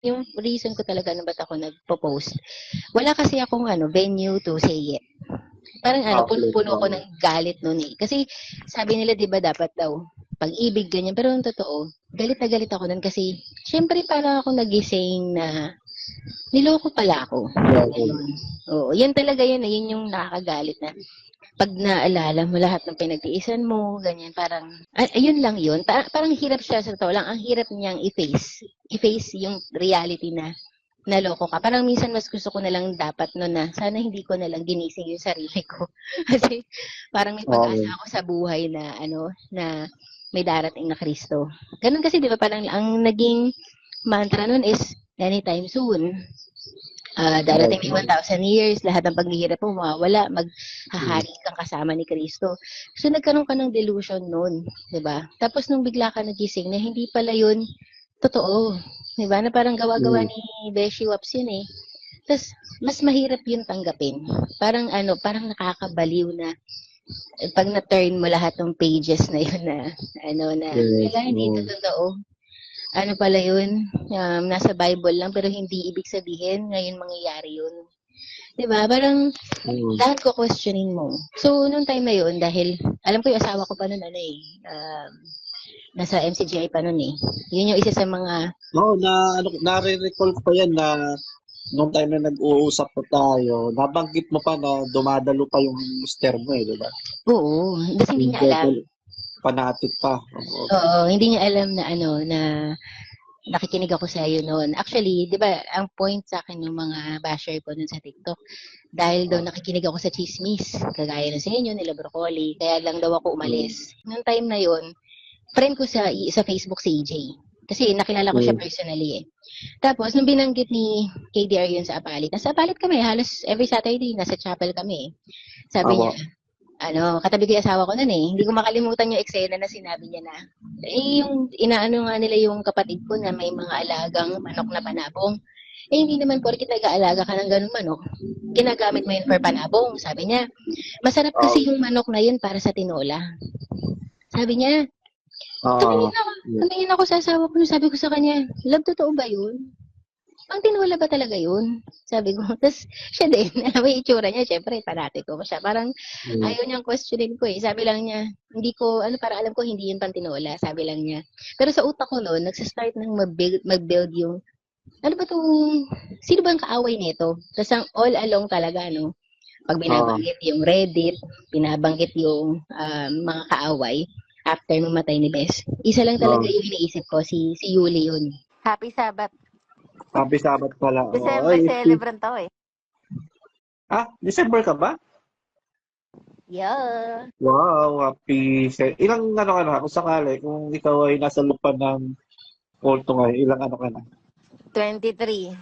yung reason ko talaga na ba't ako nagpo-post, wala kasi akong venue to say it. Parang outlet. punong-puno ko ng galit noon eh. Kasi sabi nila 'di ba dapat daw pag-ibig ganyan, pero ang totoo, galit na galit ako noon kasi syempre parang ako nagising na niloko pala ako. Ayun. Oo, yan talaga yun, yun yung nakakagalit na pag naalala mo lahat ng pinagtiisan mo, ganyan, parang, ayun lang yun. Parang hirap siya sa totoo lang. Ang hirap niyang i-face. I-face yung reality na naloko ka. Parang minsan mas gusto ko na lang dapat no na sana hindi ko na lang ginising yung sarili ko. Kasi parang may pag-asa Okay. ako sa buhay na na may darating na Kristo. Ganun kasi 'di ba parang ang naging mantra nun is anytime soon. Darating yung 1,000 years, lahat ng paghihirap mo mawawala, maghahari kang kasama ni Kristo. So nagkaroon ka ng delusion noon, 'di ba? Tapos nung bigla ka nagising na hindi pala 'yun totoo, 'di ba? Na parang gawa-gawa ni Beshi Waps 'yun eh. Tapos mas mahirap 'yun tanggapin. Parang parang nakakabaliw na pag na-turn mo lahat ng pages na 'yun na na Yes. wala hindi to totoo. Ano pala yun, nasa Bible lang pero hindi ibig sabihin ngayon mangyayari yun. 'Di ba? Parang lahat ko questionin mo. So, nung time na yun, dahil alam ko yung asawa ko pa noon nasa MCGI pa noon eh. Yun yung isa sa mga, Oo, nare-recall ko pa yan na nung time na nag-uusap pa tayo, nabanggit mo pa na dumadalo pa yung mister mo eh, di ba? oo, kasi hindi Yung niya alam. devil, fanatic pa. Oo. Oo, hindi niya alam na na nakikinig ako sa iyo noon. Actually, 'di ba, ang point sa akin ng mga basher ko noon sa TikTok, dahil daw nakikinig ako sa chismis, kagaya ng sa inyo, nila Broccoli, kaya lang daw ako umalis. Noong time na yon, friend ko sa Facebook si EJ. Kasi nakilala ko siya personally eh. Tapos, nung binanggit ni KDR yun sa Apalit, nasa Apalit kami, halos every Saturday, nasa chapel kami eh. Sabi niya, Apo. katabi ko yung asawa ko nun eh. Hindi ko makalimutan yung eksena na sinabi niya na, yung inaano nga nila yung kapatid ko na may mga alagang manok na panabong. Hindi naman porkit nag-aalaga ka ng ganung manok, ginagamit mo yun for panabong. Sabi niya, masarap kasi yung manok na yun para sa tinola. Sabi niya, Oo. tumingin ako sa asawa ko, sabi ko sa kanya, love, totoo ba yun? Ang tinola ba talaga yun? Sabi ko. Tapos, siya din, alam mo yung itsura niya, syempre, fanatico ko siya. Parang, ayaw niyang questionin ko eh. Sabi lang niya, hindi ko, para alam ko, hindi yun pang tinola. Sabi lang niya. Pero sa utak ko noon, nagsistart ng mag-build yung, ano ba itong, sino bang kaaway nito? Tapos ang all along talaga, no? Pag binabanggit yung Reddit, binabanggit yung mga kaaway, after mamatay ni Bes. Isa lang talaga yung iniisip ko, si Yuli yun. Happy Sabbath. Happy Sabbath pala. Oo. December celebrant ako eh. December ka ba? Yeah. Wow, ilang ano ka na, kung sakali, kung ikaw ay nasa lupa ng kulto ngayon, ilang ano ka na? 23.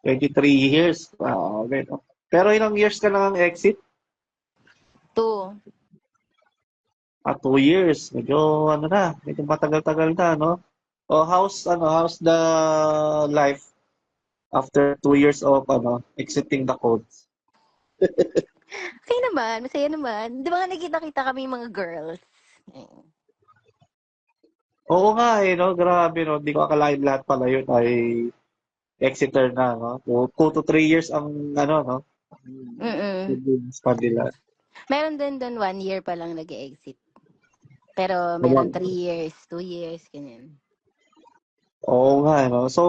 23 years. Wow, okay. Pero ilang years ka nang exit? 2. 2 years. Medyo matagal-tagal na, no? How's the life after 2 years of exiting the codes? Okay naman, masaya naman. Di ba nga nakita-kita kami mga girls? Oo nga no? Grabe no, hindi ko akalain lahat pala yun ay exiter na, no? 2 to 3 years ang no? Mm-mm. Span nila. Meron din doon 1 year pa lang nag-exit. Pero meron 3 years, 2 years, ganyan. Oo nga, no? So,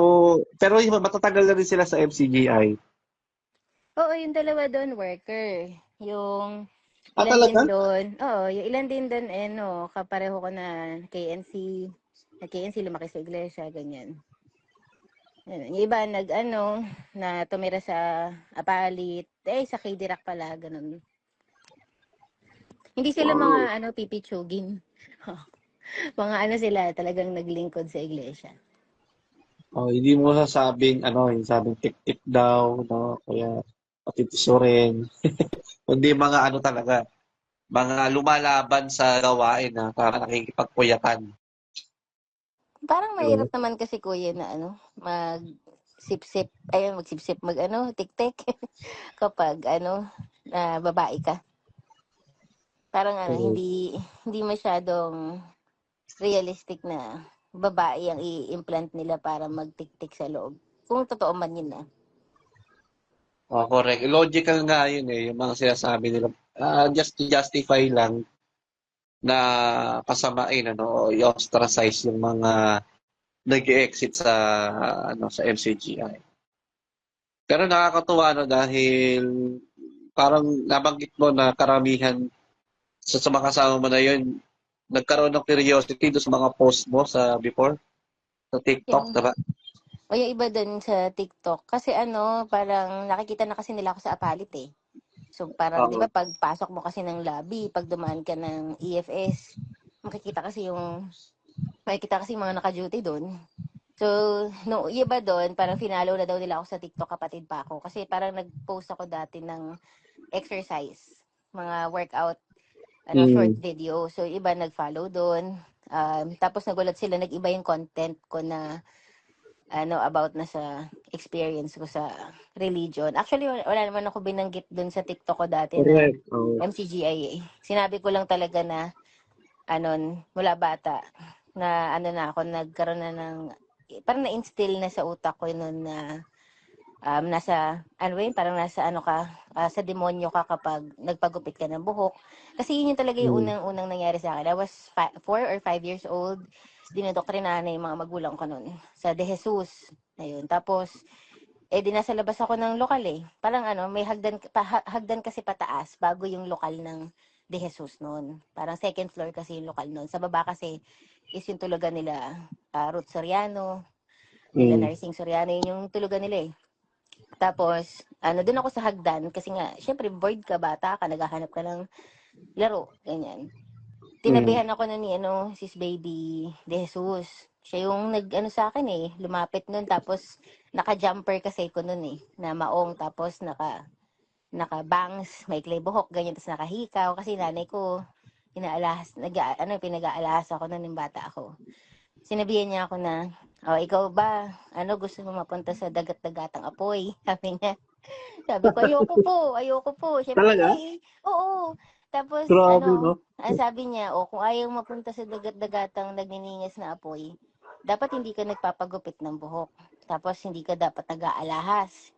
pero matatagal na rin sila sa MCGI. Oo, yung dalawa doon, worker. Yung ilan din Talaga? doon, yung ilan din doon, kapareho ko na KNC, KNC lumaki sa iglesia, ganyan. Yung iba na tumira sa Apalit, sa KD-Rock pala, ganun. Hindi sila mga pipichugin. Mga sila, talagang naglingkod sa iglesia. Hindi mo sasabing, yung sabing tik-tik daw, no? Kaya, patitisurin. Kundi mga talaga, mga lumalaban sa gawain na para nakikipagpuyatan. Parang mahirap naman kasi kuya na magsipsip, magsipsip, tik-tik kapag na babae ka. Parang hindi masyadong realistic na babae ang i-implant nila para magtiktik sa loob. Kung totoo man yun na. Oh, correct. Logical nga yun eh, yung mga sinasabi nila. Just to justify lang na pasamain ano, o i-ostracize yung mga nag-exit sa sa MCGI. Pero nakakatuwa no dahil parang nabanggit mo na karamihan sa mga kasama mo na yun, nagkaroon ng curiosity doon sa mga post mo sa before, sa TikTok, Yung, diba? o yung iba dun sa TikTok. Kasi parang nakikita na kasi nila ako sa Apalit eh. So parang, di Oo. ba, pagpasok mo kasi ng lobby, pag dumaan ka ng EFS, makikita kasi yung mga naka-duty doon. So, no, yung iba doon, parang finalo na daw nila ako sa TikTok, kapatid pa ako. Kasi parang nag-post ako dati ng exercise, mga workout, short Mm. video. So, iba nag-follow doon. Tapos nagulat sila, nag-iba yung content ko na, about na sa experience ko sa religion. Actually, wala naman ako binanggit doon sa TikTok ko dati na Correct. Oo. MCGI eh. Sinabi ko lang talaga na, mula bata, na na ako, nagkaroon na ng, parang na-instill na sa utak ko noon na nasa, parang nasa sa demonyo ka kapag nagpagupit ka ng buhok. Kasi yun yung talaga yung Mm. unang nangyari sa akin. I was 4 or 5 years old. Dinodoktrina na yung mga magulang ko noon sa De Jesus. Ayun. Tapos, di nasa labas ako ng lokal eh. Parang may hagdan kasi pataas bago yung lokal ng De Jesus noon. Parang second floor kasi yung lokal noon. Sa baba kasi is yung tulugan nila Ruth Soriano, nila Mm. Narsing Soriano, yun yung tulugan nila eh. Tapos, doon ako sa hagdan kasi nga, syempre, bored ka, bata ka, naghahanap ka ng laro, ganyan. Mm. Tinabihan ako na ni, sis baby De Jesus. Siya yung sa akin eh, lumapit nun, tapos naka-jumper kasi ko nun eh, na maong, tapos naka-bangs, may clay buhok, ganyan, tapos nakahikaw, kasi nanay ko, pinag-aalahas ako nun yung bata ako. Sinabihan niya ako na, ikaw ba, gusto mo mapunta sa dagat-dagatang apoy? Sabi niya. Sabi ko, ayoko po. Siyempre, Talaga? oo. Tapos, Grabe, no? ang sabi niya, kung ayaw mapunta sa dagat-dagatang nagniningas na apoy, dapat hindi ka nagpapagupit ng buhok. Tapos, hindi ka dapat nag-aalahas.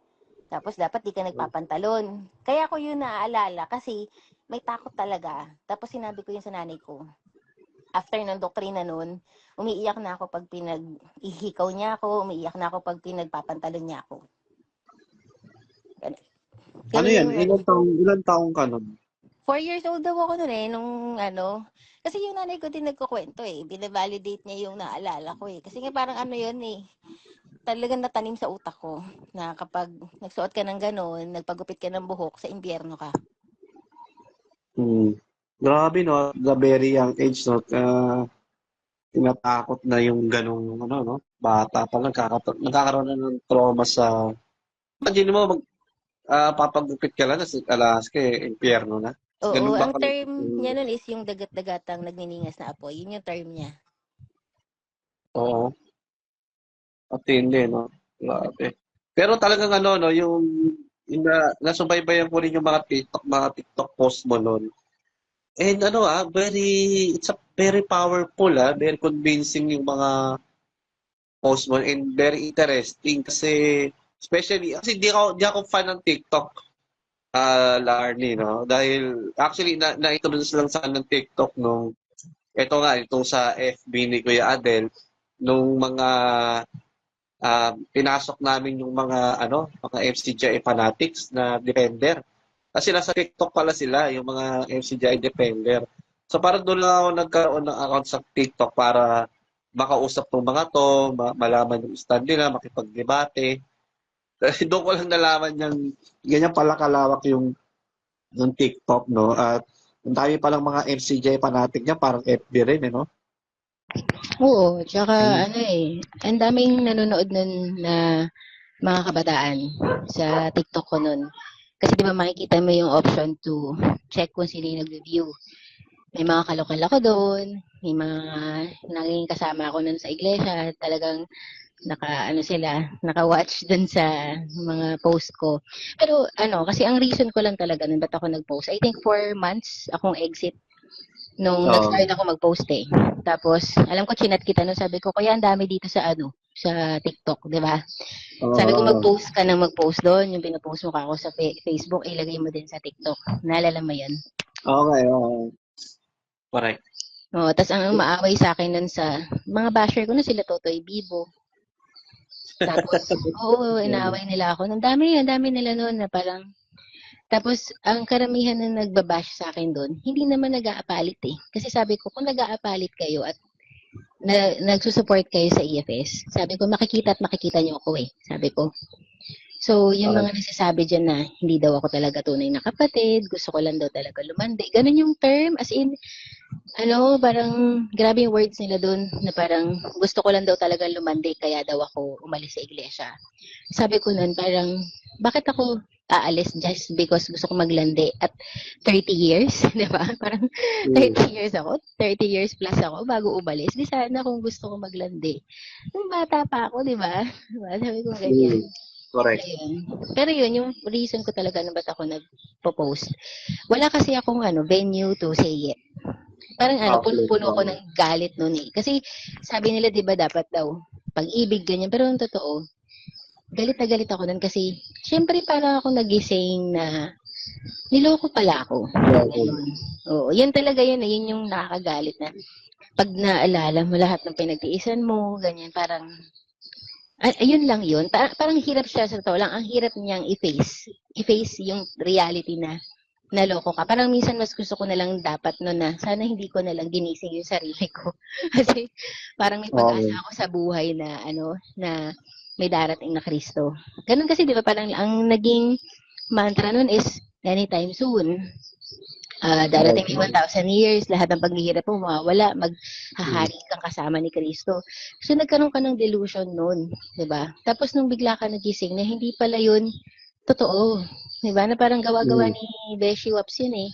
Tapos, dapat di ka nagpapantalon. Kaya ko yun naaalala kasi may takot talaga. Tapos, sinabi ko yun sa nanay ko. After ng doktrina nun, umiiyak na ako pag ihikaw niya ako, umiiyak na ako pag pinagpapantalon niya ako. Ganun. Ano Ganun yan? yung Ilan taong ka nun? 4 years old daw ako noon eh, nung kasi yung nanay ko din nagkukwento eh, binavalidate niya yung naalala ko eh. Kasi nga parang yun eh, talagang natanim sa utak ko na kapag nagsuot ka ng gano'n, nagpagupit ka ng buhok, sa impyerno ka. Mm. Grabe, no? The very young age, no? Tinatakot na yung ganong, no? Bata pa lang, nagkakaroon na ng trauma sa... Imagine mo, papagupit ka lang, alas ka impyerno na. Oo, Ganun ba ang kami? term niya nun is yung dagat-dagatang nagniningas na apoy. Yun yung term niya. Oo. At hindi, no? Grabe. Pero talagang no, yung nasubaybayan ko rin yung mga TikTok post mo noon. And it's a very powerful, very convincing yung mga post mo and very interesting kasi especially kasi di ako fan ng TikTok, Larny, no? Dahil actually na-introduce lang sa akin ng TikTok nung itong sa FB ni Kuya Adel nung mga pinasok namin yung mga FCGI fanatics na defender. Kasi nasa TikTok pala sila, yung mga FCGI defender. So parang doon lang ako nagkaroon ng account sa TikTok para makausap tong mga to, malaman yung stand nila, makipagdebate. Kasi doon ko lang nalaman ganyan pala kalawak yung TikTok, no? At ang dami palang mga FCGI fanatic niya, parang FB rin, no? Oo, tsaka Mm. ang daming nanonood nun na mga kabataan sa TikTok ko nun. Kasi di ba makikita mo yung option to check kung sino yung nag-review. May mga kalokal ako doon, may mga naging kasama ako nun sa iglesia, talagang naka-watch dun sa mga post ko. Pero kasi ang reason ko lang talaga nun ba't ako nag-post, I think 4 months akong exit. Nung Oo. nag-start ako mag-post eh. Tapos, alam ko, chinat kita nung sabi ko, kaya ang dami dito sa sa TikTok, di ba? Sabi ko, Oo. mag-post ka ng mag-post doon. Yung pinapost mo ka ako sa Facebook, ilagay mo din sa TikTok. Naalala mo yan? Okay, oo. Correct. Oo, tas ang umaaway sa akin nun sa mga basher ko na sila Totoy Bibo. Tapos, oo, inaaway nila ako. Ang dami nila noon na parang, tapos, ang karamihan na nagbabash sa akin doon, hindi naman nag-aapalit eh. Kasi sabi ko, kung nag-aapalit kayo at nagsusupport kayo sa EFS, sabi ko, makikita at makikita niyo ako eh. Sabi ko. So, yung mga Correct. nagsasabi dyan na hindi daw ako talaga tunay na kapatid, gusto ko lang daw talaga lumandi. Ganun yung term, as in, parang grabe yung words nila doon na parang gusto ko lang daw talaga lumandi kaya daw ako umalis sa iglesia. Sabi ko nun parang bakit ako aalis just because gusto ko maglandi at 30 years, di ba? Parang 30 years ako, 30 years plus ako bago umalis. Di sana kung gusto ko maglandi. Nung bata pa ako, di ba? Sabi ko ganyan. Correct. Ayun. Pero yun, yung reason ko talaga na ba't ako nagpo-post. Wala kasi akong venue to say it. Parang puno-puno ko ng galit noon eh. Kasi sabi nila 'di ba dapat daw pag-ibig ganyan. Pero ang totoo, galit na galit ako noon kasi syempre parang ako nagising na niloko pala ako. Ayun. Oo, yan talaga yun, yun yung nakakagalit na pag naalala mo lahat ng pinagtiisan mo, ganyan, parang ayun lang yun. Parang hirap siya sa totoo lang. Ang hirap niyang i-face yung reality na naloko ka. Parang minsan mas gusto ko na lang dapat no na sana hindi ko na lang ginising yung sarili ko. Kasi parang may pag-asa ako sa buhay na na may darating na Kristo. Ganun kasi 'di ba parang ang naging mantra nun is anytime soon. Darating yung 1,000 years, lahat ng paghihirap mo mawawala, maghahari kang kasama ni Kristo. So nagkaroon ka ng delusion noon, 'di ba? Tapos nung bigla ka nagising na hindi pala 'yun totoo, 'di ba? Na parang gawa-gawa ni Beshi Waps 'yun eh.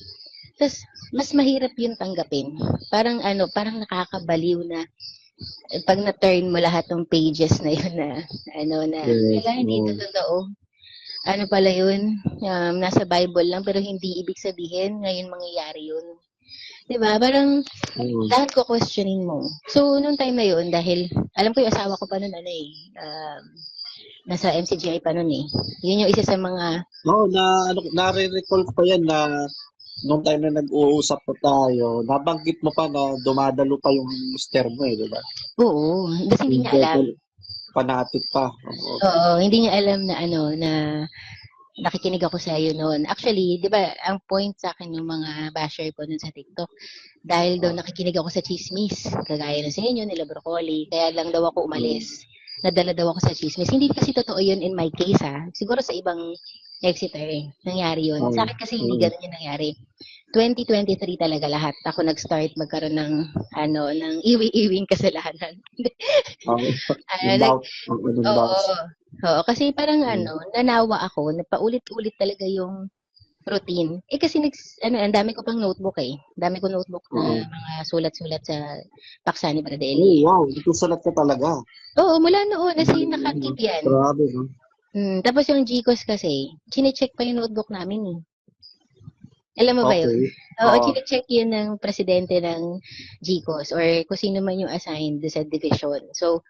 Tapos mas mahirap 'yun tanggapin. Parang parang nakakabaliw na pag na-turn mo lahat ng pages na 'yun na na wala, hindi ito totoo. Ano pala yun, nasa Bible lang pero hindi ibig sabihin ngayon mangyayari yun. 'Di ba? Parang lahat ko questioning mo. So, nung time na yun, dahil alam ko yung asawa ko pa noon nasa MCGI pa noon eh. Yun yung isa sa mga Na-recall ko yan na nung time na nag-uusap pa tayo, nabanggit mo pa na dumadalo pa yung mister mo eh, di ba? oo, kasi hindi niya alam. Fanatic pa. Oo, hindi niya alam na na nakikinig ako sa iyo noon. Actually, 'di ba, ang point sa akin ng mga basher ko noon sa TikTok, dahil daw nakikinig ako sa chismis, kagaya ng sa inyo nila Broccoli, kaya lang daw ako umalis. Nadala daw ako sa chismis. Hindi kasi totoo 'yun in my case ha. Siguro sa ibang exiter nangyari 'yun. Sa akin kasi hindi ganoon 'yung nangyari. 2023 talaga lahat. Ako nag-start magkaroon ng ng iwi-iwing kasalanan. Oo. Oo, kasi parang nanawa ako na paulit-ulit talaga yung routine. Eh kasi ang dami ko pang notebook eh. Dami ko notebook na mga sulat-sulat sa paksa ni Brad Eli. Oh, wow, nagsusulat ka talaga. Oo, mula noon kasi naka-keep yan. Grabe, no? Tapos yung GCOS kasi, chine-check pa yung notebook namin eh. Alam mo ba yun? Oo, chine-check yun ng presidente ng GCOS or kung sino man yung assigned sa division. So,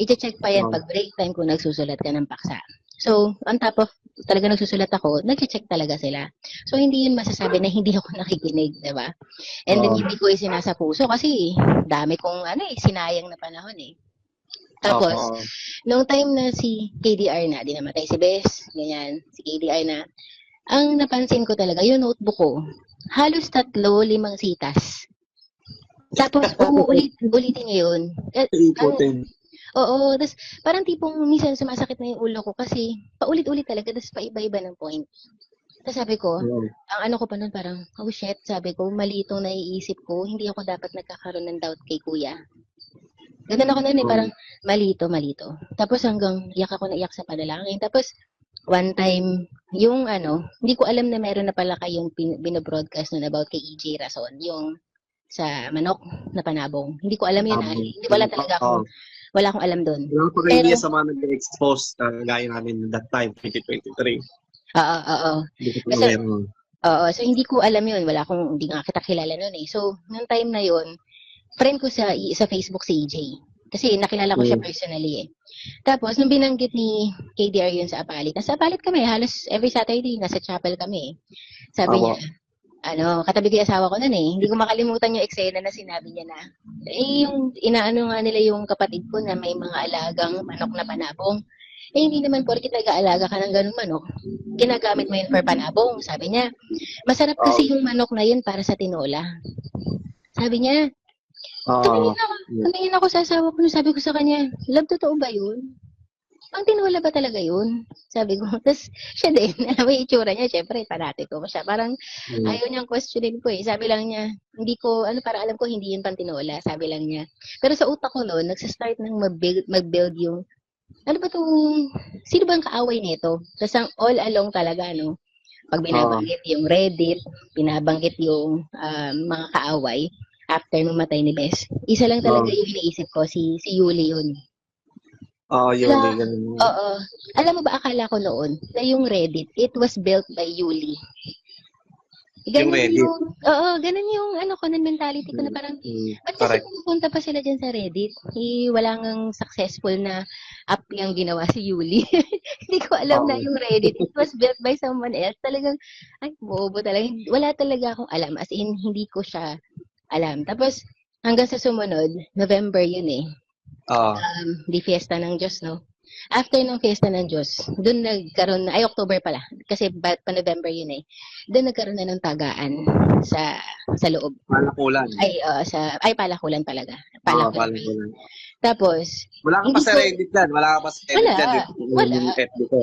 i-check pa yan pag break time kung nagsusulat ka ng paksa. So, on top of talaga nagsusulat ako, nag-check talaga sila. So, hindi yun masasabi na hindi ako nakikinig, di ba? And then, hindi ko isinasa puso kasi dami kong sinayang na panahon eh. Tapos, nung time na si KDR na, di namatay si Bes, ganyan, si KDR na, ang napansin ko talaga, yung notebook ko, halos 3-5 sitas. Tapos, ulitin niya yun. Oo, tapos parang tipong minsan sumasakit na yung ulo ko kasi paulit-ulit talaga, tapos paiba-iba ng point. Tapos sabi ko, ang ko pa nun parang, oh shit, sabi ko, mali itong naiisip ko, hindi ako dapat nagkakaroon ng doubt kay kuya. Ganun ako nun parang mali to. Tapos hanggang iyak ako na iyak sa panalangin. Tapos one time, yung hindi ko alam na meron na pala kayong binobroadcast nun about kay EJ Rason, yung sa manok na panabong. Hindi ko alam yun. Wala akong alam doon. Wala pa kayo sa mga nag-expose gaya namin that time, 2023. Oo. Oo, so hindi ko alam yun. Hindi nga kita kilala nun eh. So, nung time na yun, friend ko sa Facebook si EJ. Kasi nakilala ko siya Mm. personally eh. Tapos, nung binanggit ni KDR yun sa Apalit, nasa Apalit kami, halos every Saturday, nasa chapel kami eh. Sabi niya, Opo. katabi ko yung asawa ko nun eh. Hindi ko makalimutan yung eksena na sinabi niya na, yung inaano nga nila yung kapatid ko na may mga alagang manok na panabong. Hindi naman porkit nag-aalaga ka ng ganung manok, ginagamit mo yun for panabong. Sabi niya, masarap Oo. kasi yung manok na yun para sa tinola. Sabi niya, Oo. tumingin ako sa asawa ko, sabi ko sa kanya, love, totoo ba yun? Ang tinola ba talaga yun? Sabi ko. Tapos, siya din, alam mo yung itsura niya, syempre, panati ko siya. Parang, Mm. ayaw niyang questionin ko eh. Sabi lang niya, hindi ko, parang alam ko hindi yun pantinola, sabi lang niya. Pero sa utak ko noon, nagsastart nang mag-build yung, ano ba itong, sino ba ang kaaway nito? Tapos ang all along talaga, no? Pag Oo. binabanggit yung Reddit, binabanggit yung mga kaaway, after mamatay ni Bes, isa lang talaga Oo. yung iniisip ko, si Yuli yun. Oo, Wala, Yuli, ganun. oo. Alam mo ba, akala ko noon, na yung Reddit, it was built by Yuli. Yung Ganun Reddit. ganun yung mentality ko na parang, ba't kasi Correct. pupunta pa sila dyan sa Reddit? Wala ngang successful na app yung ginawa si Yuli. Hindi ko alam na Oo. yung Reddit, it was built by someone else. Talagang, ay, bobo talaga. Wala talaga akong alam. As in, hindi ko siya alam. Tapos, hanggang sa sumunod, November yun eh. Oo. Di Fiesta ng Diyos, no? After ng Fiesta ng Diyos, doon nagkaroon na, October pala, kasi pa November yun eh. Doon nagkaroon na ng tagaan sa loob. Palakulan. Palakulan talaga. Oo, Palakulan. palakulan. Tapos, Wala ka pa hindi sa ko, Reddit dyan. Wala ka pa sa Reddit dyan. wala. Yung FB ko.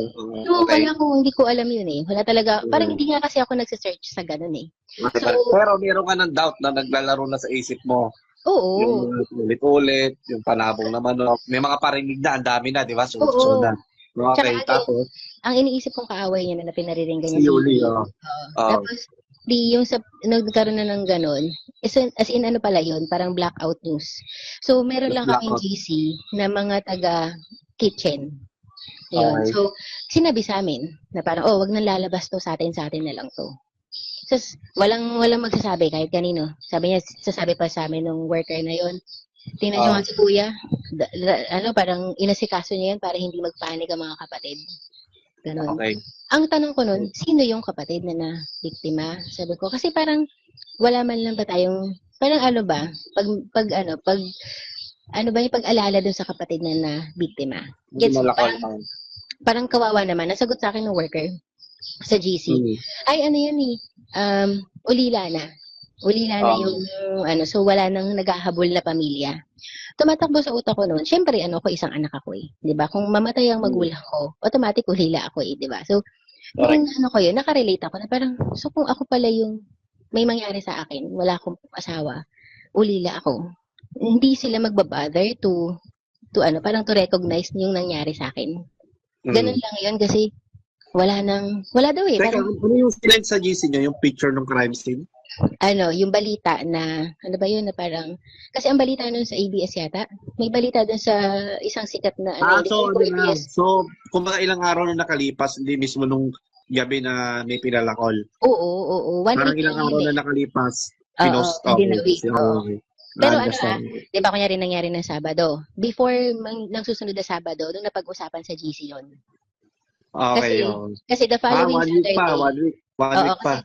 No, Okay. hindi ko alam yun eh. Wala talaga, parang Mm. hindi nga kasi ako nagsisearch sa ganun eh. So, Pero meron ka ng doubt na naglalaro na sa isip mo. Yung oo. ulit-ulit, yung panabong na manok. May mga parinig na, ang dami na, di ba? Oo. Sunod-sunod na. Tsaka Okay, again, tapos, ang iniisip kong kaaway niya na pinariringgan si niya si Yuli, Yuli. oo. Tapos, yung nagkaroon na ng ganun, as in ano pala yun, parang blackout news. So, meron lang kaming Blackout. GC na mga taga-kitchen. Yun. Okay. So, sinabi sa amin na parang, wag nang lalabas to sa atin na lang to. Tapos, walang magsasabi kahit kanino. Sabi niya, sasabi pa sa amin nung worker na yun, tingnan niyo nga si kuya, parang inasikaso niya yan para hindi magpanik ang mga kapatid. Ganon. Okay. Ang tanong ko nun, sino yung kapatid na biktima? Sabi ko, kasi parang wala man lang ba tayong, parang yung pag-alala dun sa kapatid na biktima. Gets mo? Parang kawawa naman. Nasagot sa akin ng worker sa GC. Ay, ano yan eh, ulila na. Ulila na yung, so wala nang naghahabol na pamilya. Tumatakbo sa utak ko noon, syempre, ko, isang anak ako eh. Di ba? Kung mamatay ang magulang ko, automatic ulila ako eh, di ba? So, nung ko yun, nakarelate ako na parang, so kung ako pala yung may mangyari sa akin, wala akong asawa, ulila ako. Hindi sila magbabother to to recognize yung nangyari sa akin. Ganun lang yun kasi wala daw eh. Teka, ano yung sinend sa GC nyo? Yung picture ng crime scene? Yung balita na, ba yun na parang, kasi ang balita nun sa ABS yata, may balita dun sa isang sikat na, so, kung mga ilang araw na nakalipas, hindi mismo nung gabi na may pinalakol. Oo. Parang ilang araw na nakalipas, pinost. Okay. Pero di ba kunyari nangyari ng Sabado? Before nang susunod na Sabado, nung napag-usapan sa GC yun. Okay. Kasi the following Saturday. One week pa.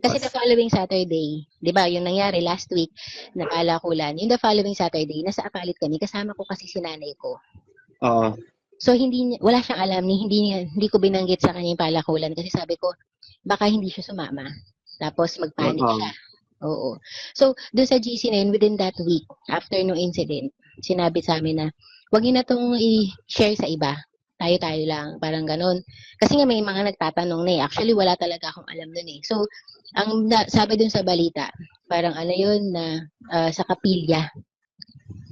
Kasi the following Saturday, di ba, yung nangyari last week, na palakulan, yung the following Saturday, nasa Apalit kami, kasama ko kasi si nanay ko. Oo. So, wala siyang alam, hindi ko binanggit sa kanya yung palakulan kasi sabi ko, baka hindi siya sumama. Tapos, magpanik siya. Oo. So, doon sa GC na yun, within that week, after no incident, sinabi sa amin na, wag niyo na itong i-share sa iba. Tayo-tayo lang, parang ganun. Kasi nga may mga nagtatanong na eh. Actually, wala talaga akong alam nun eh. So, ang sabi dun sa balita, parang yun na sa kapilya.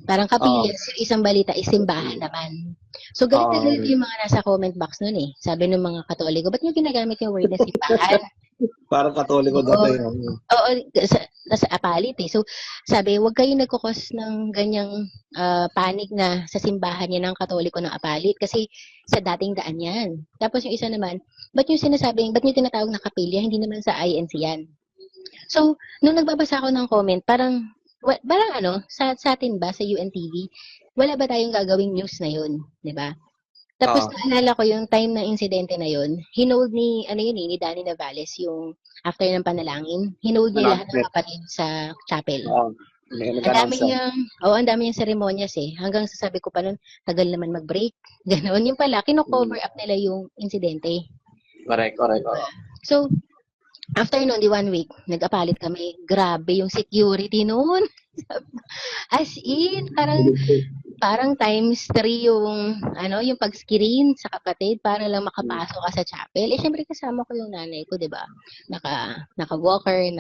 Parang Oo. kapilya, isang balita is simbahan naman. So, galit na galit Oo. yung mga nasa comment box nun eh. Sabi ng mga Katoliko, ba't nyo ginagamit yung word na simbahan? Parang Katoliko Oo. dati. Oo, sa apalit eh. So, sabi, huwag kayo nagkukos ng ganyang panig na sa simbahan yan ng Katoliko ng apalit kasi sa dating daan yan. Tapos yung isa naman, ba't yung sinasabing, ba't yung tinatawag na kapilya, hindi naman sa INC yan. So, nung nagbabasa ako ng comment, parang sa atin ba, sa UNTV, wala ba tayong gagawing news na yun, di ba? Tapos Oo. naalala ko yung time ng insidente na yun, hinold ni, ni Danny Navales yung after ng panalangin, hinold niya lahat ng Announcement. kapatid sa chapel. Oo. Ang dami Nag-announce siya. niyang, ang dami niyang seremonyas eh. Hanggang sasabi ko pa nun, tagal naman mag-break. Ganon. Yung pala, kino-cover up nila yung insidente. Correct. Oo. So, after nun, di 1 week, nag-apalit kami. Grabe yung security noon. As in, parang times 3 yung pag-screen sa kapatid para lang makapasok ka sa chapel. Eh, syempre kasama ko yung nanay ko, di ba? Naka-walker,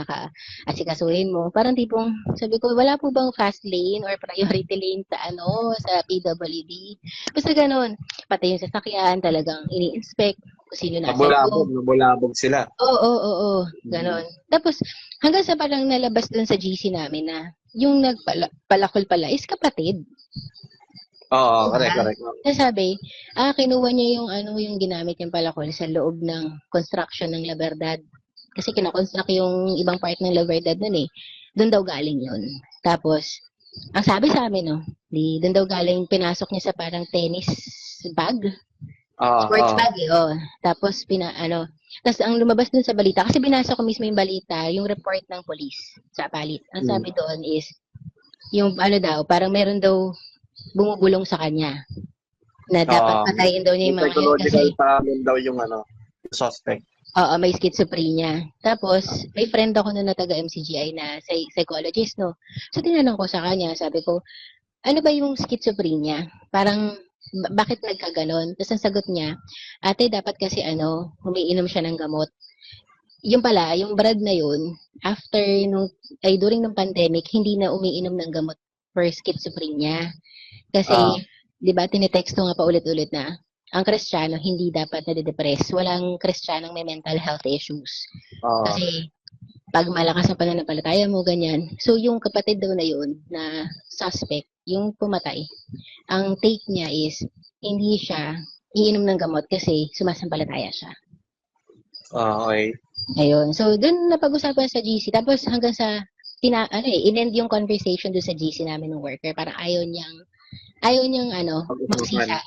asikasuhin mo. Parang tipong, sabi ko, wala po bang fast lane or priority lane sa PWD? Basta ganun. Pati yung sasakyan, talagang ini-inspect kung sino nasa loob. Nabulabog sila. Oo. Ganon. Tapos, hanggang sa parang nalabas dun sa GC namin na yung nagpalakol pala is kapatid. Oo, correct. Nasabi, kinuha niya yung ginamit niyang palakol sa loob ng construction ng La Verdad. Kasi kinakonstruct yung ibang part ng La Verdad nun eh. Doon daw galing yun. Tapos, ang sabi sa amin, doon daw galing, pinasok niya sa parang tennis bag. Sports bag eh, Tapos, tapos ang lumabas dun sa balita, kasi binasa ko mismo yung balita, yung report ng police sa apalit. Ang sabi doon is, yung parang meron daw bumubulong sa kanya na dapat patayin daw niya yung mga yan kasi daw yung suspect. Oo, may schizophrenia. Tapos, may friend ako na taga MCGI na psychologist, no? So, tinanong ko sa kanya, sabi ko, ano ba yung schizophrenia? Parang, bakit nagkaganon? Tapos, ang sagot niya, ate, dapat kasi umiinom siya ng gamot. Yung pala, yung Brad na yun, during ng pandemic, hindi na umiinom ng gamot for schizophrenia. Kasi, di ba, tinitexto nga pa ulit-ulit na, ang Kristiyano hindi dapat nade-depress. Walang Kristiyanong may mental health issues. Kasi, pag malakas ang pananampalataya mo, ganyan. So, yung kapatid daw na yun, na suspect, yung pumatay, ang take niya is, hindi siya iinom ng gamot kasi sumasampalataya siya. Okay. Ayun. So, dun napag-usapan sa GC. Tapos, hanggang sa, in-end yung conversation doon sa GC namin ng worker. Parang ayaw niyang magsisa.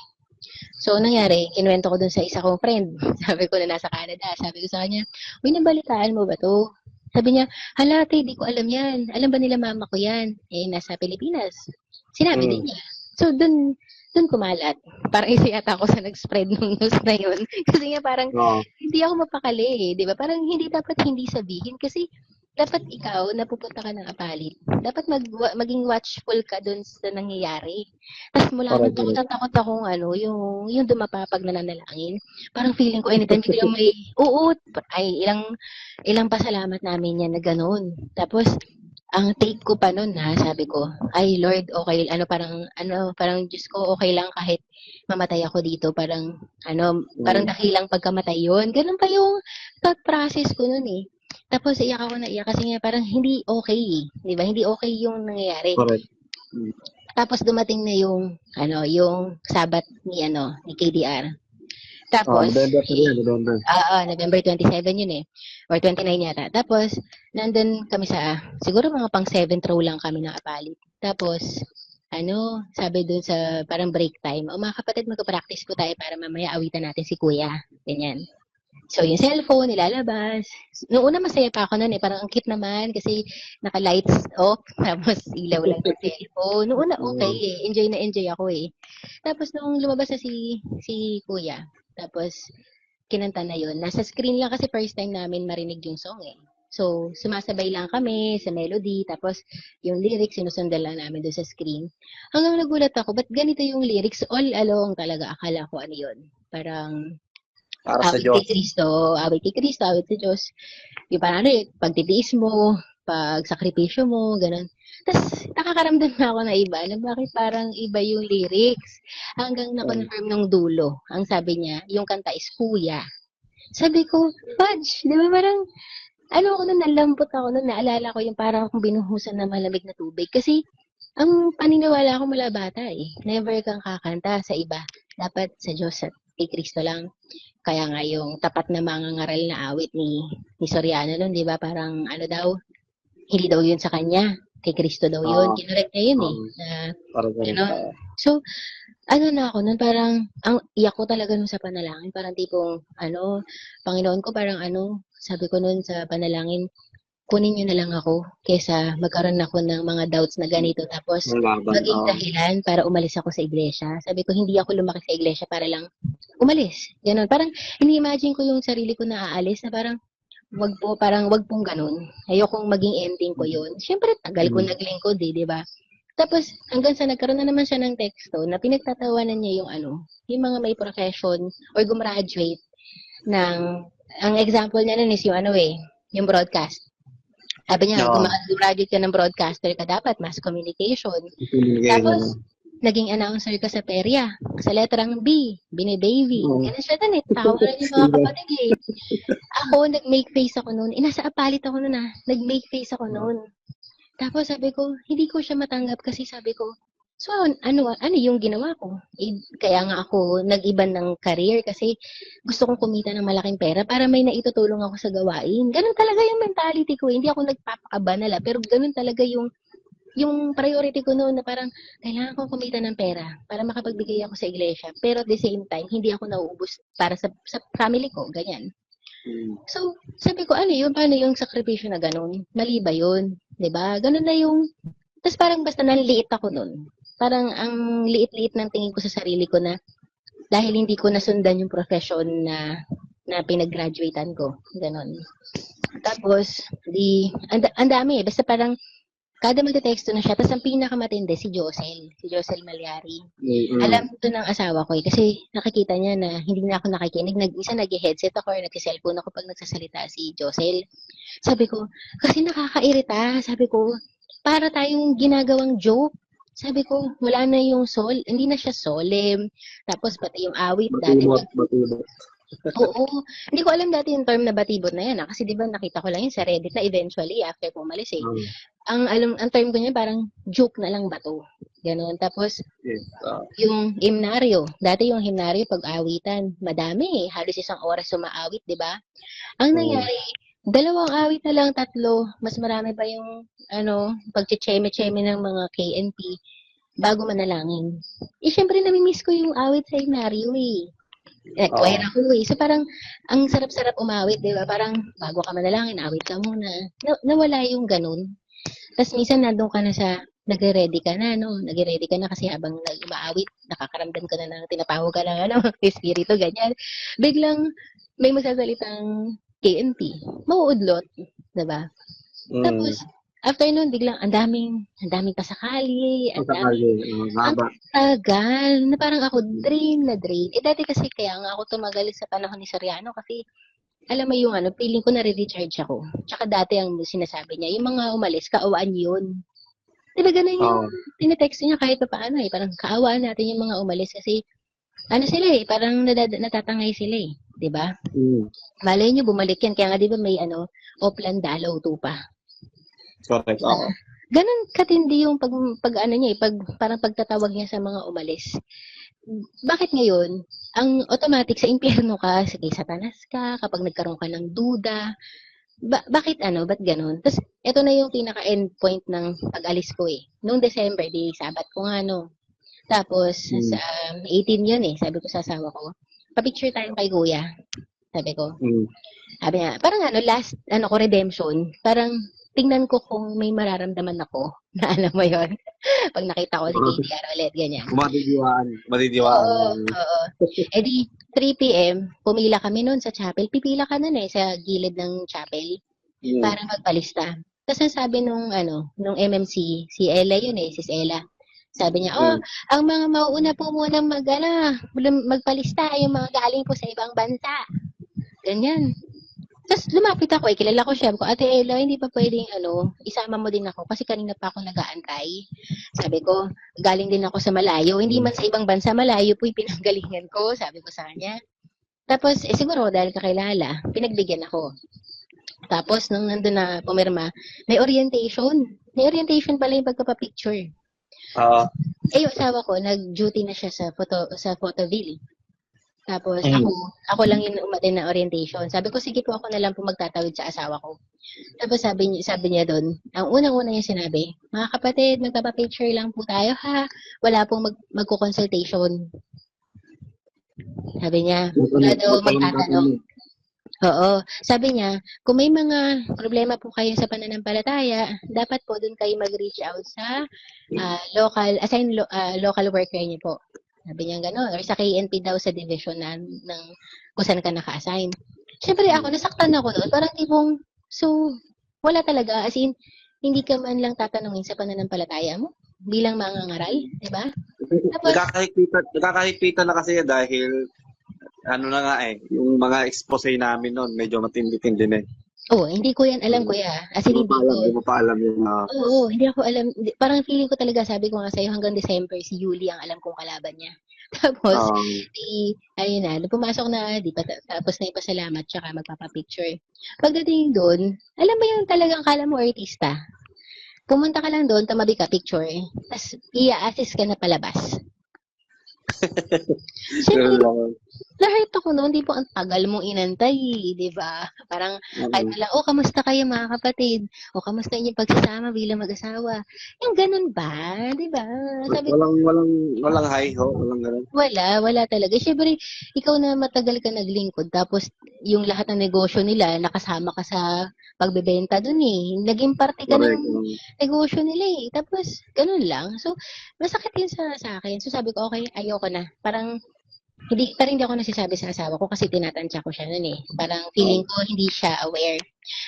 So, nangyari, kinuwento ko dun sa isa kong friend. Sabi ko na nasa Canada. Sabi ko sa kanya, uy, nabalitaan mo ba to? Sabi niya, halate, di ko alam yan. Alam ba nila mama ko yan? Eh, nasa Pilipinas. Sinabi din niya. So, dun kumalat. Parang isa yata ako sa nag-spread ng news na yun. Kasi nga parang, hindi ako mapakali eh. Di ba? Parang hindi dapat hindi sabihin. Kasi, dapat ikaw, napupunta ka ng apalit. Dapat maging watchful ka dun sa nangyayari. Tapos mula nung takot akong yung dumapa pag nananalangin. Parang feeling ko anytime biglang may, ilang pasalamat namin yan na ganun. Tapos, ang take ko pa nun sabi ko, ay Lord, okay, parang Diyos ko, okay lang kahit mamatay ako dito, parang dakilang pagkamatay yun. Ganun pa yung thought process ko nun eh. Tapos iyak ako na iyak kasi nga parang hindi okay, di ba? Hindi okay yung nangyayari. Correct. Tapos dumating na yung Sabat ni KDR. Tapos November 27 yun eh. Or 29 yata. Tapos nandun kami siguro mga pang 7th row lang kami ng apalit. Tapos sabi dun sa parang break time, mga kapatid, magpa-practice po tayo para mamaya awitan natin si Kuya. Ganyan. So, yung cellphone, nilalabas. Noong una, masaya pa ako nun eh. Parang ang cute naman kasi naka-lights off. Tapos, ilaw lang yung cellphone. Noong una, okay eh. Enjoy na enjoy ako eh. Tapos, nung lumabas na si Kuya, tapos, kinanta na yun. Nasa screen lang kasi first time namin marinig yung song eh. So, sumasabay lang kami sa melody. Tapos, yung lyrics, sinusundan lang namin doon sa screen. Hanggang nagulat ako, ba't ganito yung lyrics? All along talaga, akala ko yun. Parang, para sa awit kay Kristo, awit sa Diyos. Yung parang pagtitiis mo, pagsakripisyo mo, ganun. Tapos, nakakaramdam na ako na iba, na bakit parang iba yung lyrics. Hanggang na-confirm nung dulo. Ang sabi niya, yung kanta is Kuya. Sabi ko, Fudge, di ba parang, ano ako nun, nalambot ako nun, naalala ko yung parang akong binuhusan na malamig na tubig. Kasi, ang paniniwala ko mula bata never kang kakanta sa iba. Dapat sa Diyos at kay Kristo lang. Kaya nga yung tapat na mga ngaral na awit ni Soriano nun, di ba? Parang ano daw, hindi daw yun sa kanya. Kay Kristo daw yun. Kinorek niya yun na, ano. So, ano na ako nun, parang, ang iyak ko talaga nun sa panalangin. Parang tipong, Panginoon ko, parang sabi ko nun sa panalangin, kunin niyo na lang ako kaysa magkaroon ako ng mga doubts na ganito tapos maging dahilan para umalis ako sa iglesia. Sabi ko, hindi ako lumaki sa iglesia para lang umalis. Ganon. Parang, ini-imagine ko yung sarili ko na aalis na parang wag pong ganun. Ayokong maging ending ko yun. Siyempre, tagal ko naglingkod di ba? Tapos, hanggang sa nagkaroon na naman siya ng teksto na pinagtatawanan niya yung mga may profession or gumraduate ang example niya nun is yung broadcast. Sabi niya, gumraduate ka ng broadcaster ka dapat, mass communication. Tapos, naging announcer ka sa perya. Sa letrang B, Bini-Baby. Ganun siya dun tawa yung mga kapatid Ako, nag-make face ako noon. Nasa apalit ako noon Nag-make face ako noon. Tapos sabi ko, hindi ko siya matanggap kasi sabi ko, so ano yung ginawa ko? Kaya nga ako nag-iba ng career kasi gusto kong kumita ng malaking pera para may naitutulong ako sa gawain. Ganun talaga yung mentality ko. Hindi ako nagpapakabanala pero ganun talaga yung priority ko noon na parang kailangan kong kumita ng pera para makapagbigay ako sa iglesia. Pero at the same time, hindi ako nauubos para sa family ko. Ganyan. So, sabi ko, paano yung sakripisyo na ganun? Mali ba yun? Diba? Ganun na yung, tapos parang basta nanliit ako nun. Parang ang liit-liit ng tingin ko sa sarili ko na dahil hindi ko nasundan yung profession na pinag-graduatean ko. Ganon. Tapos, ang dami Basta parang, kada magte-texto na siya, tapos ang pinakamatindi, si Josel Malyari. Alam ko ng asawa ko kasi nakikita niya na hindi na ako nakikinig. Nag-headset ako or nag-cellphone ako pag nagsasalita si Josel. Sabi ko, kasi nakakairita. Sabi ko, para tayong ginagawang joke. Sabi ko, wala na yung hindi na siya solemn. Tapos pati yung awit batibot. Oo. Hindi ko alam dati yung term na batibot na yan. Kasi di ba nakita ko lang yun sa Reddit na eventually after pumalis Ang term ko niya parang joke na lang ba to? Ganon. Tapos, yung himnaryo. Dati yung himnaryo pag awitan, madami Halos isang oras sumaawit, di ba? Ang nangyari, 2 awit na lang, 3. Mas marami pa yung pagche-cheme-cheme ng mga KNP bago manalangin. Siyempre namimiss ko yung awit sa himnaryo Choir ako So parang, ang sarap-sarap umawit, di ba? Parang, bago ka manalangin, awit ka muna. Nawala yung ganun. Tapos minsan nandun ka na nagre-ready ka na, Nagre-ready ka na kasi habang umaawit, nakakaramdam ka na tinapawag ka lang, espiritu, ganyan. Biglang, may magsasalitang KNP. Mauudlot, diba? Tapos, after nun, biglang, ang daming pasakali, ang tagal, na parang ako, drain. Dati kasi kaya nga ako tumagal sa panahon ni Soriano kasi, alam mo yung feeling ko na-recharge ako. Tsaka dati ang sinasabi niya, yung mga umalis, kaawaan yun. Diba ganun yung tinetext niya kahit pa paano Parang kaawaan natin yung mga umalis kasi, sila parang natatangay sila Diba? Malay nyo, bumalik yan. Kaya nga diba may Oplan Dalaw Tupa. Correct. Ganun katindi yung parang pagtatawag niya sa mga umalis. Bakit ngayon, ang automatic sa impyerno ka, sige, satanas ka, kapag nagkaroon ka ng duda, bakit ba't ganun? Tapos, ito na yung pinaka-end point ng pag-alis ko Noong December, sabat ko nga Tapos, sa 18 yun sabi ko sa asawa ko, pa-picture tayo kay kuya. Sabi ko. Sabi niya, parang last, ko, redemption, parang, tingnan ko kung may mararamdaman ako na alam mo yon pag nakita ko si KTR ulit, ganyan. Madidiwaan. Oo. Di 3 p.m., pumila kami noon sa chapel. Pipila ka nun sa gilid ng chapel para magpalista. Tapos sabi nung MMC, si Ella yun Sis Ella. Sabi niya, ang mga mauuna po muna magpalista, yung mga galing po sa ibang bansa. Ganyan. Tapos lumapit ako kilala ko siya. Sabi ko, Ate Ella, hindi pa pwedeng isama mo din ako kasi kanina pa ako nag-aantay. Sabi ko, galing din ako sa malayo. Hindi man sa ibang bansa, malayo po yung pinanggalingan ko. Sabi ko sa kanya. Tapos, siguro dahil kakilala, pinagbigyan ako. Tapos, nung nandun na pumirma, may orientation. May orientation pala yung pagpapapicture. Oo. Yung asawa ko, nag-duty na siya sa Photoville. Tapos ako lang yung umattend na orientation. Sabi ko, sige po ako na lang po magtatawid sa asawa ko. Tapos sabi niya doon, ang unang-una niya sinabi, mga kapatid, magpapapicture lang po tayo ha. Wala pong magko-consultation. Sabi niya, wala daw magtatanong. Oo. Sabi niya, kung may mga problema po kayo sa pananampalataya, dapat po doon kayo mag-reach out sa local worker niyo po. Sabi niya gano'n. Or sa KNP daw sa division ng kung saan ka naka-assign. Siyempre ako, nasaktan ako doon. Parang tipong, so, wala talaga. As in, hindi ka man lang tatanungin sa pananampalataya mo bilang mangangaral, di ba? Tapos, Nagkakahigpitan na kasi dahil ano na nga yung mga expose namin noon, medyo matindi-tindi na eh. hindi ko yan alam, kuya. As in, Hindi mo pa alam yun. Oo, hindi ako alam. Parang feeling ko talaga, sabi ko nga sa'yo, hanggang December, si Yuli ang alam kong kalaban niya. Tapos, ayun na, pumasok na, tapos na ipasalamat, tsaka magpapapicture. Pagdating doon, alam mo yung talagang kala mo artista. Pumunta ka lang doon, tamabi ka, picture, tapos i-assist ka na palabas. Siyempre, na-hurt ako noon, di po ang tagal mong inantay, di ba? Parang, kahit lang, kamusta kayo mga kapatid? Kamusta inyong pagsasama bilang mag-asawa? Yung ganun ba? Di ba? Sabi ko, walang hi ho, walang ganun. Wala talaga. Siyempre, ikaw na matagal ka naglingkod, tapos yung lahat ng negosyo nila, nakasama ka sa pagbebenta dun eh. Naging parte ka ng negosyo nila eh. Tapos, ganun lang. So, masakit yun sa akin. So, sabi ko, okay, ayoko na. Parang, hindi ako nagsasabi sa asawa ko kasi tinatansya ko siya nun eh. Parang feeling ko hindi siya aware.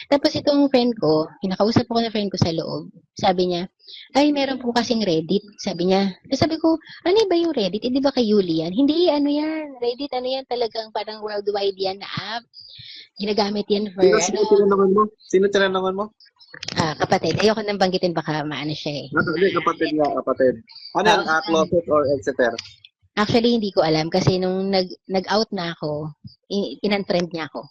Tapos itong friend ko, kinakausap ko na friend ko sa loob. Sabi niya, ay meron po kasing Reddit. Sabi niya. Tapos sabi ko, ano ba yung Reddit? Di ba kay Yuli yan? Hindi, ano yan. Reddit, ano yan talagang parang worldwide yan na app. Ginagamit yan for Sino tinanungan mo? Kapatid. Ayoko nang banggitin baka maano siya eh. Kapatid. Ano yan? Closet or etc.? Actually, hindi ko alam kasi nung nag-out na ako, in-unfriend niya ako.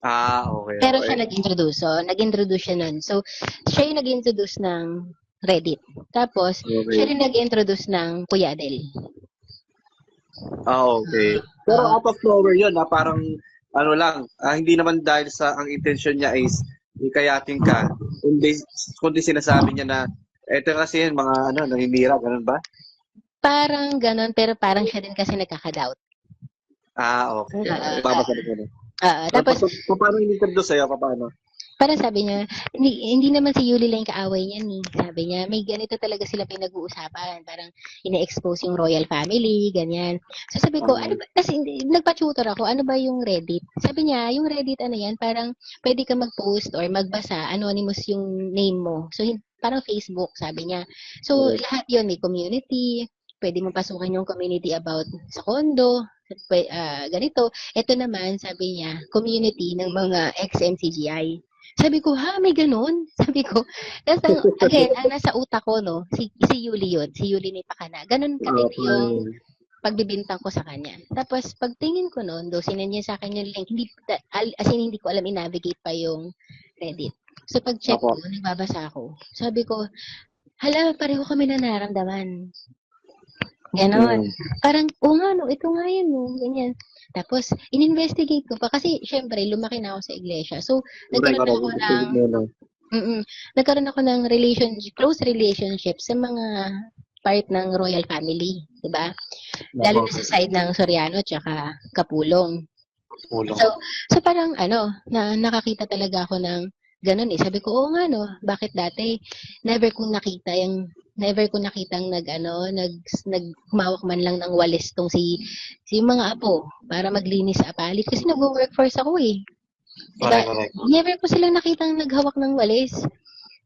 Okay. Pero siya nag-introduce. So, nag-introduce siya nun. So, siya yung nag-introduce ng Reddit. Tapos, siya rin nag-introduce ng Kuya Adel. Okay. Pero out of nowhere yun, parang ano lang, hindi naman dahil sa ang intention niya is ikayatin ka. Kundi sinasabi niya na, eto kasi yun, mga naninira, ganun ba? Parang ganun, pero parang siya din kasi nagkaka-doubt. Okay. Babasabot ko na. Tapos, paano in-introduce sa'yo? Paano? Parang sabi niya, hindi naman si Yuli lang yung kaaway niya ni. Sabi niya, may ganito talaga sila pinag-uusapan. Parang ina-expose yung royal family, ganyan. So sabi ko, ano ba? Kasi nagpa-tutor ako, ano ba yung Reddit? Sabi niya, yung Reddit ano yan, parang pwede ka mag-post or magbasa, anonymous yung name mo. So parang Facebook, sabi niya. So lahat yun, may community, pwede mo pasukin yung community about sa condo, ganito. Ito naman, sabi niya, community ng mga ex-MCGI. Sabi ko, may ganun? Sabi ko, tapos again, ang nasa utak ko, no, si Yuli yun, si Yuli ni Pakana. Ganun kasi yung pagbibintang ko sa kanya. Tapos, pagtingin ko noon, sinend niya sa akin yung link, hindi ko alam i-navigate pa yung Reddit. So, pag-check ko, nagbabasa ako. Sabi ko, hala, pareho kami na nararamdaman. Ganon. Parang, ito nga yan, no, ganyan. Tapos, in-investigate ko pa kasi, syempre, lumaki na ako sa iglesia. So, nagkaroon ako ng close relationship sa mga part ng royal family, di ba? Lalo na sa side ng Soriano tsaka Kapulong. So parang, nakakita talaga ako ng ganun eh. Sabi ko, bakit dati never ko nakitang nagmawak man lang ng walis tong si mga apo para maglinis sa apalit kasi nag-workforce ako eh. Diba? Never ko silang nakitang naghawak ng walis.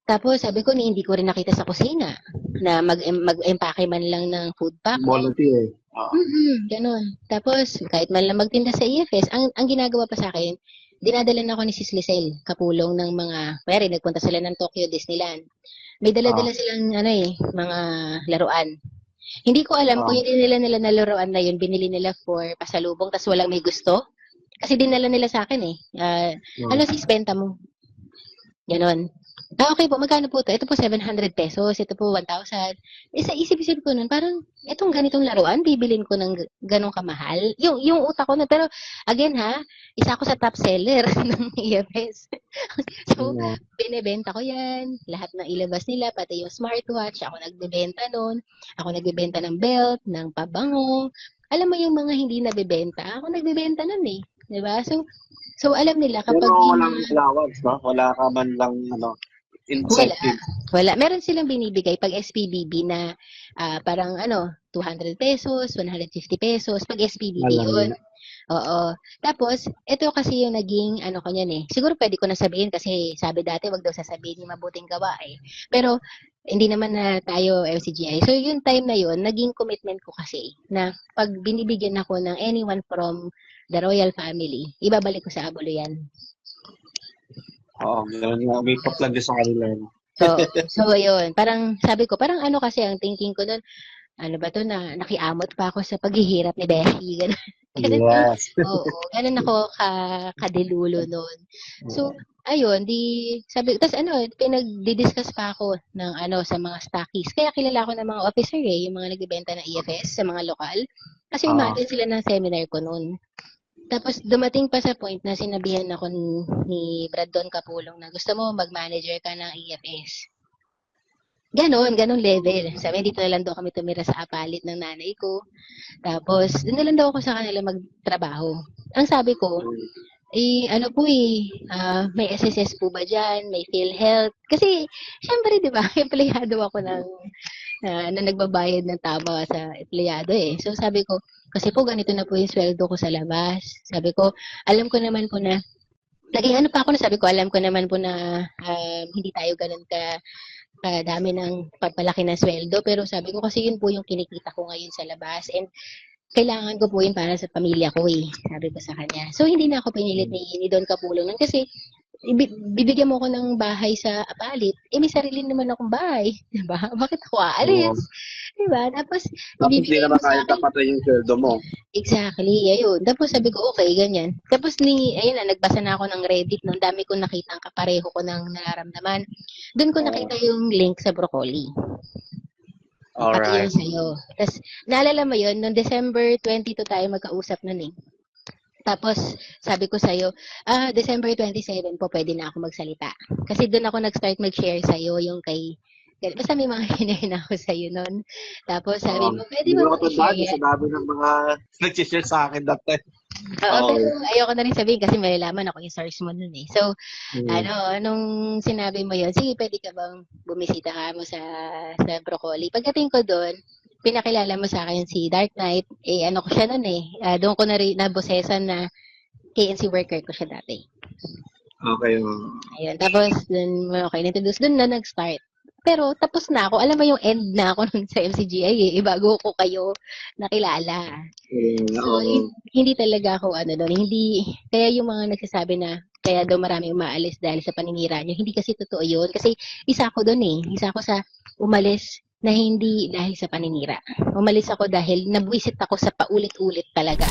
Tapos sabi ko hindi ko rin nakita sa kusina na mag-empake man lang ng food pack. Volunteer. Ganun. Tapos kahit man lang magtinda sa EFS, ang ginagawa pa sa akin, dinadala na ako ni Sis Lisel, kapulong ng mga, pwede, nagpunta sila ng Tokyo Disneyland. May dala-dala silang, mga laruan. Hindi ko alam kung hindi nila na laruan na yun, binili nila for pasalubong, tas walang may gusto. Kasi dinala nila sa akin eh. Ano sis, benta mo? Ganon. Okay po, magkano po to? Ito po 700 pesos, ito po 1,000. Isa isip-isip ko nun, parang itong ganitong laruan, bibilin ko ng ganong kamahal. Yung utak ko na, pero again ha, isa ako sa top seller ng EFS. So, binebenta ko yan, lahat ng ilabas nila, pati yung smartwatch, ako nagbebenta nun, ako nagbebenta ng belt, ng pabango. Alam mo yung mga hindi nabebenta, ako nagbebenta nun eh. Diba? So alam nila kapag pero walang allowance, no? Wala ka man lang, incentive. Wala. Meron silang binibigay pag SPBB na parang 200 pesos, 150 pesos pag SPBB yun. Oo. Tapos, ito kasi yung naging ko niyan eh. Siguro pwede ko na sabihin kasi sabi dati wag daw sasabihin yung mabuting gawa eh. Pero hindi naman na tayo MCGI. So yung time na yun, naging commitment ko kasi na pag binibigyan ako ng anyone from the royal family, ibabalik ko sa Abulo yan. Oo, gano'n nga. May pa-plan din sa kanila. So yun. Parang sabi ko, parang kasi ang thinking ko nun, ano ba to na nakiamot pa ako sa paghihirap ni Beshi. Ganun. Yes. Oo, ganun ako kadilulo noon. So, ayun, sabi, tas pinagdi-discuss pa ako ng sa mga stockies. Kaya kilala ko ng mga officer yung mga nagbebenta ng EFS sa mga lokal. Kasi umattend sila ng seminar ko noon. Tapos dumating pa sa point na sinabihan ako ni Brad Don Kapulong na gusto mo mag-manager ka ng EFS. Ganun level. Sabi, dito na lang daw kami tumira sa apalit ng nanay ko. Tapos, doon na lang daw ako sa kanila magtrabaho. Ang sabi ko, may SSS po ba dyan? May PhilHealth? Kasi, syempre, di ba, empleyado ako na nagbabayad ng tama sa empleyado eh. So, sabi ko, kasi po, ganito na po yung sweldo ko sa labas. Sabi ko, alam ko naman po na, naging pa ako na sabi ko, alam ko naman po na hindi tayo ganun dami ng pagpalaki ng sweldo. Pero sabi ko kasi yun po yung kinikita ko ngayon sa labas. And kailangan ko po yun para sa pamilya ko eh. Sabi ko sa kanya. So hindi na ako pinilit ni Don Kapulong nun kasi bibigyan mo ko ng bahay sa apalit, may sarili naman akong bahay. Diba? Bakit ako aalis? Diba? Tapos, hindi naman kaya tapatan yung sweldo mo. Exactly, ayun. Tapos sabi ko, okay, ganyan. Tapos nagbasa na ako ng Reddit, nung dami ko nakita ang kapareho ko ng nararamdaman. Doon ko nakita yung link sa broccoli. Alright. Pati yun sa'yo. Tapos, naalala mo yun, noong December 22 tayo magkausap nun eh. Tapos, sabi ko sa'yo, December 27 po, pwede na ako magsalita. Kasi doon ako nag-start mag-share sa'yo, yung basta may mga hinahin ako sa'yo noon. Tapos, sabi mo, pwede ba mag-share yan? Sa dami ng mga nag-share sa akin that time. Oo, pero ayoko na rin sabihin kasi malalaman ako yung source mo nun eh. So, nung sinabi mo yun, sige, pwede ka bang bumisita ka mo sa broccoli? Pagdating ko doon, pinakilala mo sa akin si Dark Knight, ko siya nun eh. Doon ko na rin nabosesan na KNC worker ko siya dati. Okay. Ayun, tapos dun, introduce, dun na nag-start. Pero tapos na ako, alam mo yung end na ako nun sa MCGI bago ko kayo nakilala. So, hindi talaga ako doon. Hindi, kaya yung mga nagsasabi na kaya daw marami umaalis dahil sa paninira nyo, hindi kasi totoo yun. Kasi isa ako doon eh. Isa ako sa umalis na hindi dahil sa paninira. Umalis ako dahil nabwisit ako sa paulit-ulit talaga.